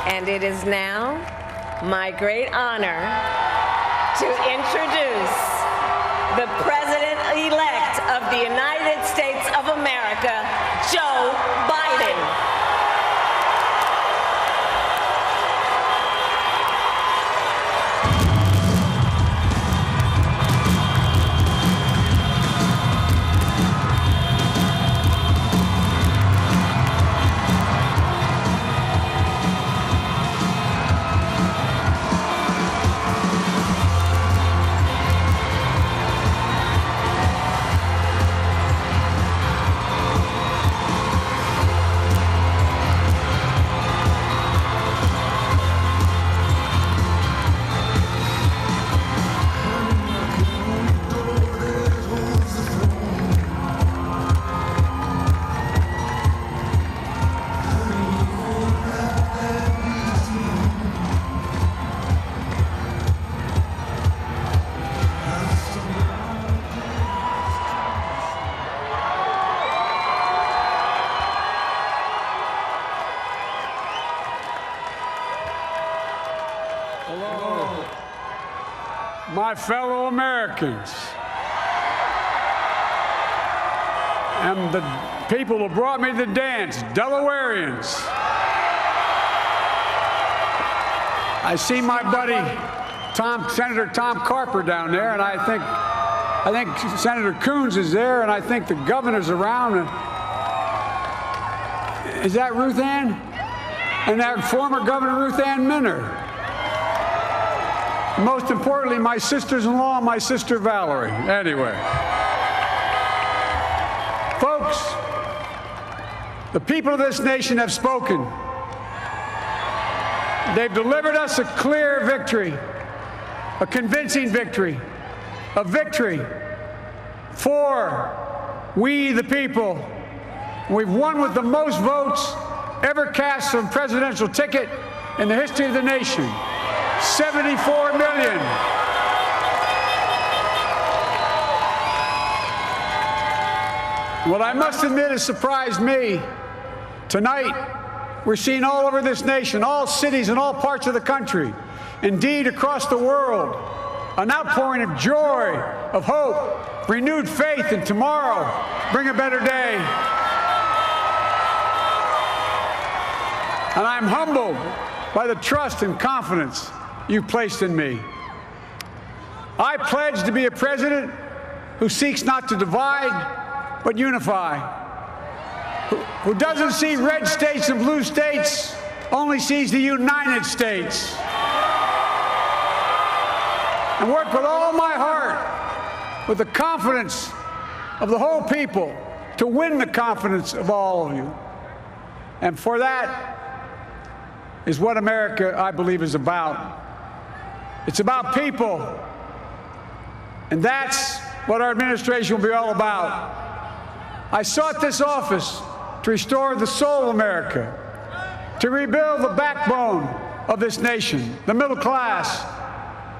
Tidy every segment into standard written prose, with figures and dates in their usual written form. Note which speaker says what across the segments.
Speaker 1: And it is now my great honor to introduce the President-elect of the United States of America, Joe Biden.
Speaker 2: Hello, my fellow Americans, and the people who brought me to the dance, Delawareans. I see my buddy Senator Tom Carper down there, and I think Senator Coons is there, and I think the governor's around. Is that Ruth Ann? And that former Governor Ruth Ann Minner. Most importantly, my sisters-in-law and my sister Valerie. Anyway. Folks, the people of this nation have spoken. They've delivered us a clear victory, a convincing victory, a victory for we the people. We've won with the most votes ever cast on a presidential ticket in the history of the nation. 74 million. What I must admit has surprised me. Tonight, we're seeing all over this nation, all cities and all parts of the country, indeed across the world, an outpouring of joy, of hope, renewed faith in tomorrow, bring a better day. And I'm humbled by the trust and confidence you've placed in me. I pledge to be a president who seeks not to divide, but unify, who doesn't see red states and blue states, only sees the United States, and work with all my heart, with the confidence of the whole people, to win the confidence of all of you. And for that is what America, I believe, is about. It's about people. And that's what our administration will be all about. I sought this office to restore the soul of America, to rebuild the backbone of this nation, the middle class,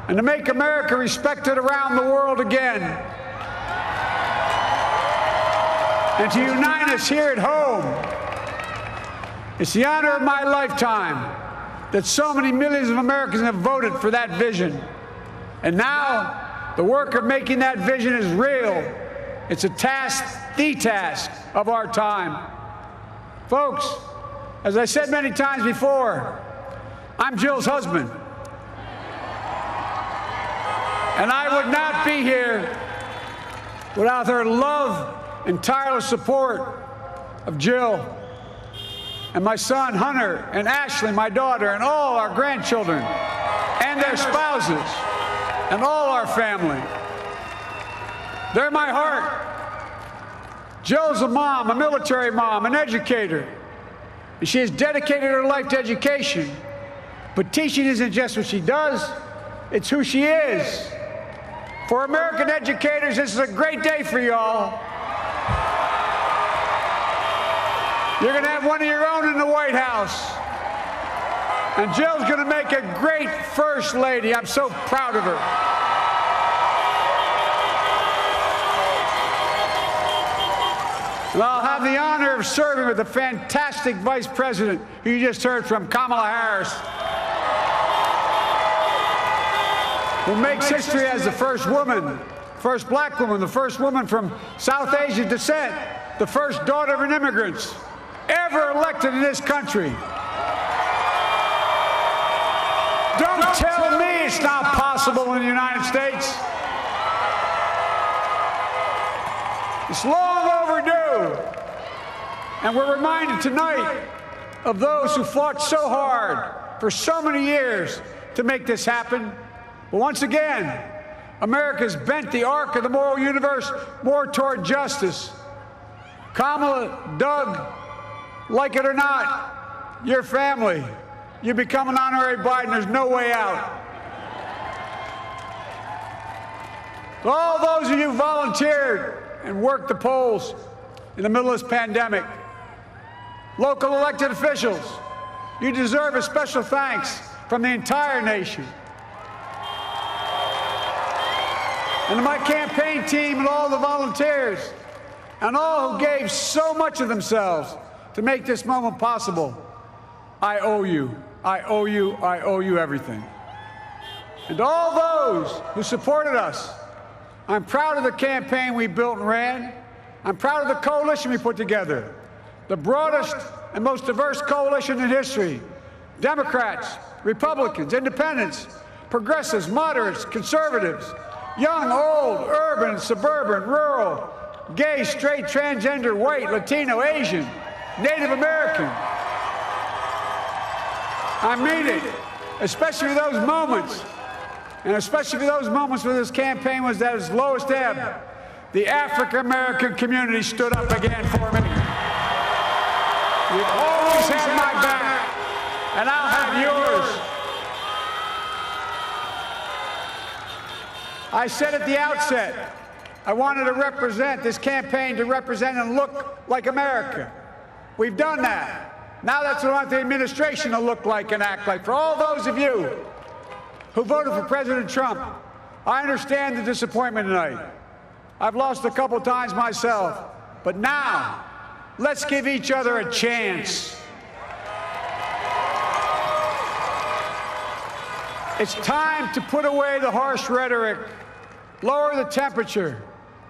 Speaker 2: and to make America respected around the world again, and to unite us here at home. It's the honor of my lifetime that so many millions of Americans have voted for that vision. And now, the work of making that vision is real. It's a task, the task of our time. Folks, as I said many times before, I'm Jill's husband. And I would not be here without her love and tireless support of Jill, and my son Hunter, and Ashley, my daughter, and all our grandchildren, and their spouses, and all our family. They're my heart. Jill's a mom, a military mom, an educator, and she has dedicated her life to education. But teaching isn't just what she does, it's who she is. For American educators, this is a great day for y'all. You're going to have one of your own in the White House. And Jill's going to make a great First Lady. I'm so proud of her. And I'll have the honor of serving with the fantastic Vice President who you just heard from, Kamala Harris, who makes history as the first woman, first black woman, the first woman from South Asian descent, the first daughter of an immigrant ever elected in this country. Don't tell me it's not possible in the United States. It's long overdue. And we're reminded tonight of those who fought so hard for so many years to make this happen. But once again, America's bent the arc of the moral universe more toward justice. Kamala, Doug, like it or not, your family, you become an honorary Biden, there's no way out. All those of you who volunteered and worked the polls in the middle of this pandemic, local elected officials, you deserve a special thanks from the entire nation. And to my campaign team and all the volunteers and all who gave so much of themselves to make this moment possible, I owe you. I owe you. I owe you everything. And to all those who supported us, I'm proud of the campaign we built and ran. I'm proud of the coalition we put together, the broadest and most diverse coalition in history. Democrats, Republicans, independents, progressives, moderates, conservatives, young, old, urban, suburban, rural, gay, straight, transgender, white, Latino, Asian, Native American. I mean it, especially those moments, and especially for those moments where this campaign was at its lowest ebb. The African-American community stood up again for me. You've always had my back, and I'll have yours. I said at the outset, I wanted to represent this campaign to represent and look like America. We've done that. Now that's what I want the administration to look like and act like. For all those of you who voted for President Trump, I understand the disappointment tonight. I've lost a couple times myself. But now, let's give each other a chance. It's time to put away the harsh rhetoric, lower the temperature,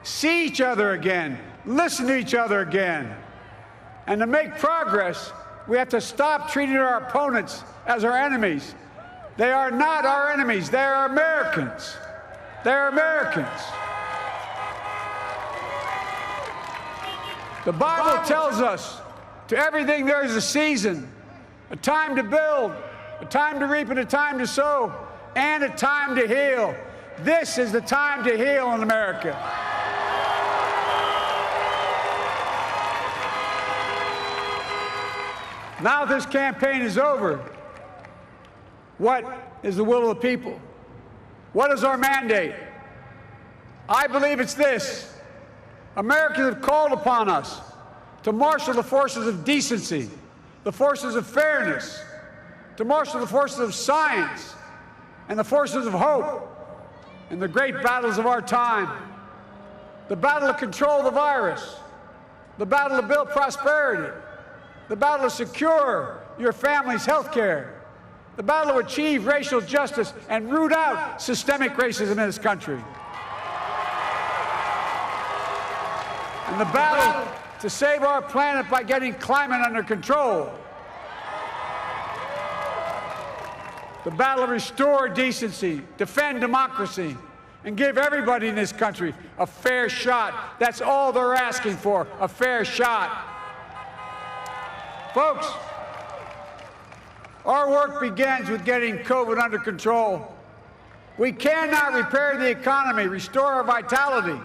Speaker 2: see each other again, listen to each other again. And to make progress, we have to stop treating our opponents as our enemies. They are not our enemies. They are Americans. They're Americans. The Bible tells us, to everything there is a season, a time to build, a time to reap and a time to sow, and a time to heal. This is the time to heal in America. Now this campaign is over. What is the will of the people? What is our mandate? I believe it's this. Americans have called upon us to marshal the forces of decency, the forces of fairness, to marshal the forces of science and the forces of hope in the great battles of our time. The battle to control the virus, the battle to build prosperity, the battle to secure your family's health care, the battle to achieve racial justice and root out systemic racism in this country, and the battle to save our planet by getting climate under control, the battle to restore decency, defend democracy, and give everybody in this country a fair shot. That's all they're asking for, a fair shot. Folks, our work begins with getting COVID under control. We cannot repair the economy, restore our vitality,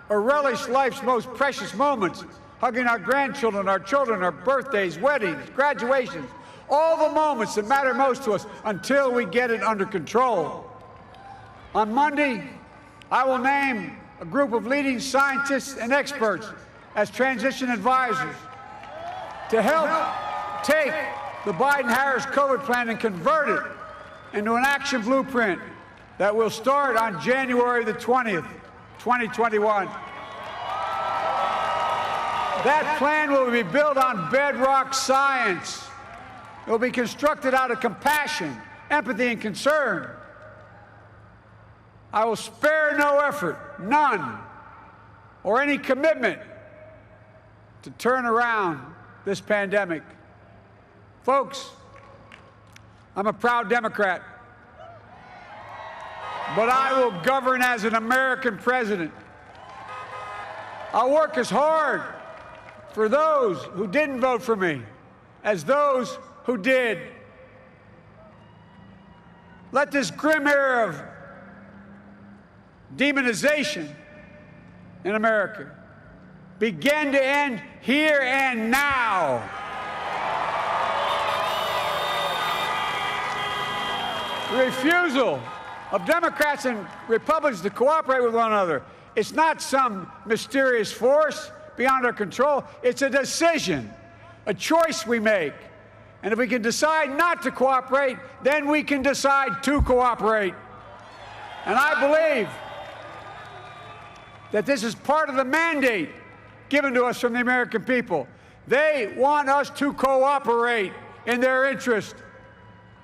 Speaker 2: or relish life's most precious moments, hugging our grandchildren, our children, our birthdays, weddings, graduations, all the moments that matter most to us until we get it under control. On Monday, I will name a group of leading scientists and experts as transition advisors to help take the Biden-Harris COVID plan and convert it into an action blueprint that will start on January the 20th, 2021. That plan will be built on bedrock science. It will be constructed out of compassion, empathy, and concern. I will spare no effort, none, or any commitment to turn around this pandemic. Folks, I'm a proud Democrat, but I will govern as an American president. I'll work as hard for those who didn't vote for me as those who did. Let this grim era of demonization in America begin to end here and now. The refusal of Democrats and Republicans to cooperate with one another, it's not some mysterious force beyond our control. It's a decision, a choice we make. And if we can decide not to cooperate, then we can decide to cooperate. And I believe that this is part of the mandate given to us from the American people. They want us to cooperate in their interest.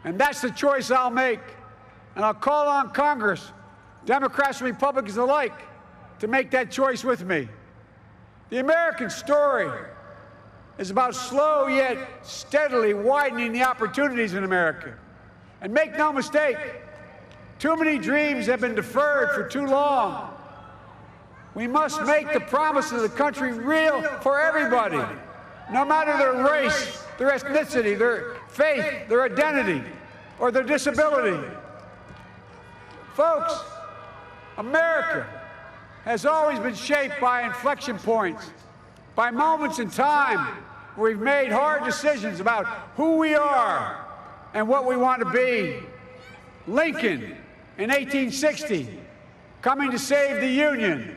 Speaker 2: And that's the choice I'll make. And I'll call on Congress, Democrats and Republicans alike, to make that choice with me. The American story is about slow yet steadily widening the opportunities in America. And make no mistake, too many dreams have been deferred for too long. We must make the promise of the country real for everybody, no matter their race, their ethnicity, their faith, their identity, or their disability. Folks, America has always been shaped by inflection points, by moments in time where we've made hard decisions about who we are and what we want to be. Lincoln in 1860, coming to save the Union.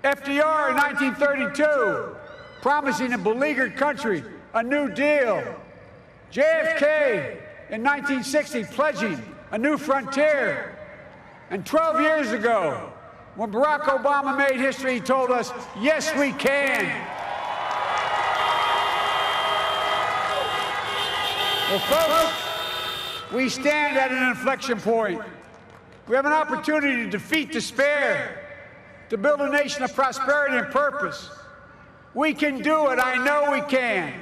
Speaker 2: FDR in 1932, promising a beleaguered country a new deal. JFK in 1960, pledging a new frontier. And 12 years ago, when Barack Obama made history, he told us, yes, we can. Well, folks, we stand at an inflection point. We have an opportunity to defeat despair, to build a nation of prosperity and purpose. We can do it. I know we can.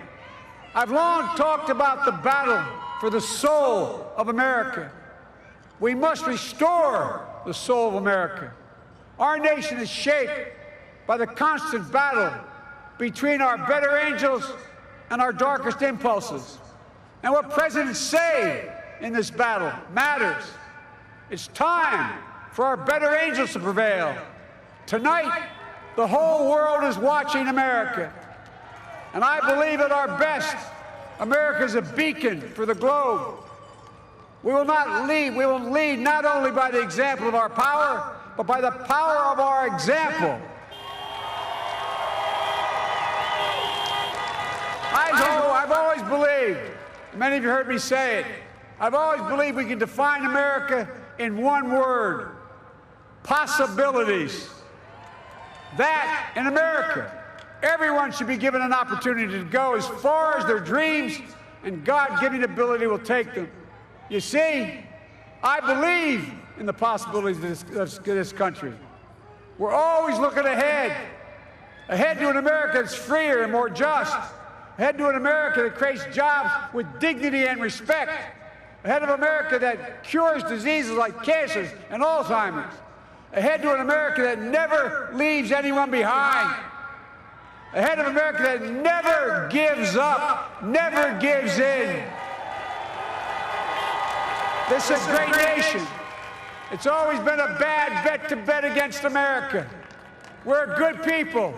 Speaker 2: I've long talked about the battle for the soul of America. We must restore the soul of America. Our nation is shaped by the constant battle between our better angels and our darkest impulses. And what presidents say in this battle matters. It's time for our better angels to prevail. Tonight, the whole world is watching America. And I believe at our best, America is a beacon for the globe. We will lead not only by the example of our power, but by the power of our example. I've always believed, many of you heard me say it, I've always believed we can define America in one word: possibilities. That, in America, everyone should be given an opportunity to go as far as their dreams and God-given ability will take them. You see, I believe in the possibilities of this country. We're always looking ahead to an America that's freer and more just, ahead to an America that creates jobs with dignity and respect, ahead of America that cures diseases like cancer and Alzheimer's, ahead to an America that never leaves anyone behind, ahead of America that never gives up, never gives in. This is a great nation. It's always been a bad bet to bet against America. We're a good people.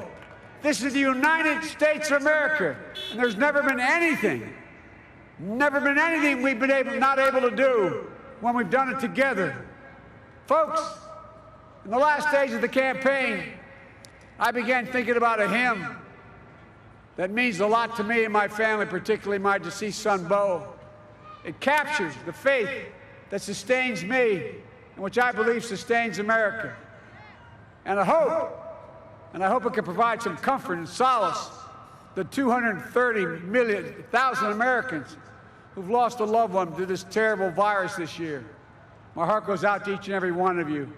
Speaker 2: This is the United States of America, and there's never been anything we've been not able to do when we've done it together. Folks, in the last days of the campaign, I began thinking about a hymn that means a lot to me and my family, particularly my deceased son, Bo. It captures the faith that sustains me and which I believe sustains America. And I hope it can provide some comfort and solace the 230,000 Americans who've lost a loved one to this terrible virus this year. My heart goes out to each and every one of you.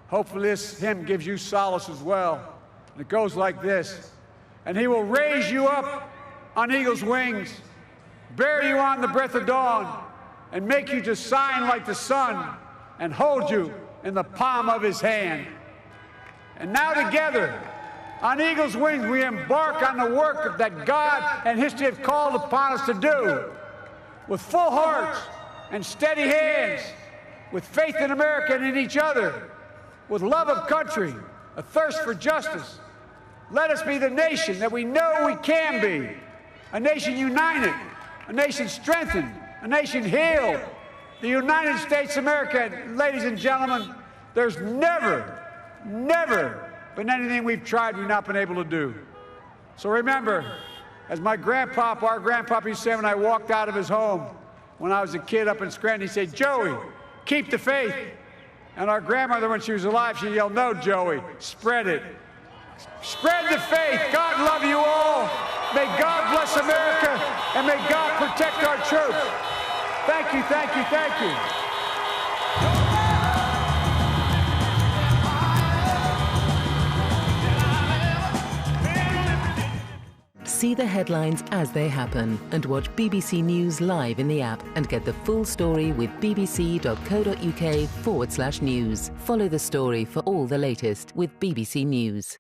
Speaker 2: Hopefully this hymn gives you solace as well. And it goes like this. And he will raise you up on eagle's wings, bear you on the breath of dawn, and make you to shine like the sun, and hold you in the palm of his hand. And now together, on eagle's wings, we embark on the work that God and history have called upon us to do, with full hearts and steady hands, with faith in America and in each other, with love of country, a thirst for justice. Let us be the nation that we know we can be, a nation united, a nation strengthened, a nation healed. The United States of America, ladies and gentlemen, there's never been anything we've tried we've not been able to do. So remember, as our grandpapa used to say when I walked out of his home when I was a kid up in Scranton, he said, "Joey, keep the faith." And our grandmother, when she was alive, she yelled, "No, Joey, spread it. Spread the faith. God love you all. May God bless America, and may God protect our troops." Thank you, thank you, thank you.
Speaker 3: See the headlines as they happen and watch BBC News live in the app and get the full story with bbc.co.uk/news. Follow the story for all the latest with BBC News.